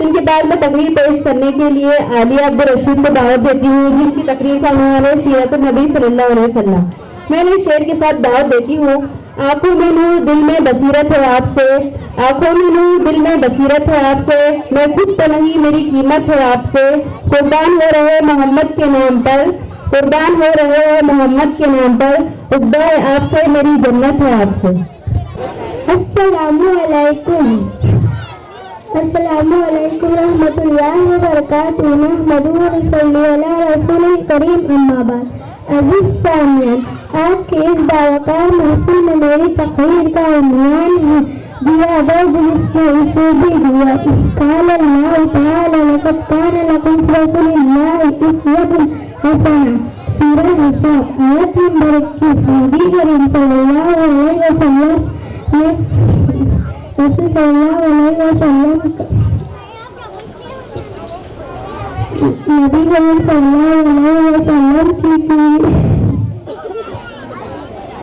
इनके बाद में तकरीर पेश करने के लिए आलिया अब्दुल रशीद को दावत देती हूँ, जिनकी तकरीर का नाम है सीरत नबी सल्लल्लाहु अलैहि वसल्लम। मैं इन्हें शेर के साथ दावत देती हूँ। आंखों में नूर दिल में बसीरत है आपसे, आंखों में नूर दिल में बसीरत है आपसे, मैं खुद तो नहीं मेरी कीमत है आपसे। कुर्बान हो रहे मोहम्मद के नाम पर, कुर्बान हो रहे हो मोहम्मद के नाम पर, उद्दा है आपसे मेरी जन्नत है आपसे। अस्सलामुअलैकुम अस्सलामुअलैकुम रहमतुल्लाहि व बरकातुहू। नहमदुहु व नसल्ली अला रसूलिल करीम, अम्मा बाद। अज़ीज़ सामिईन, आज के इस बावकार महफिल में मेरी तकरीर का उन्वान है दिया दर्द जिसने इसे भी दिया। क़ाल अल्लाहु तआला लक़द कान लकुम फ़ी रसूलिल्लाहि उस्वतुन हसना, सूरह हिसाब आयत नंबर 21। नबी करीम सल्लल्लाहु अलैहि वसल्लम नबी करीम सल्लल्लाहु अलैहि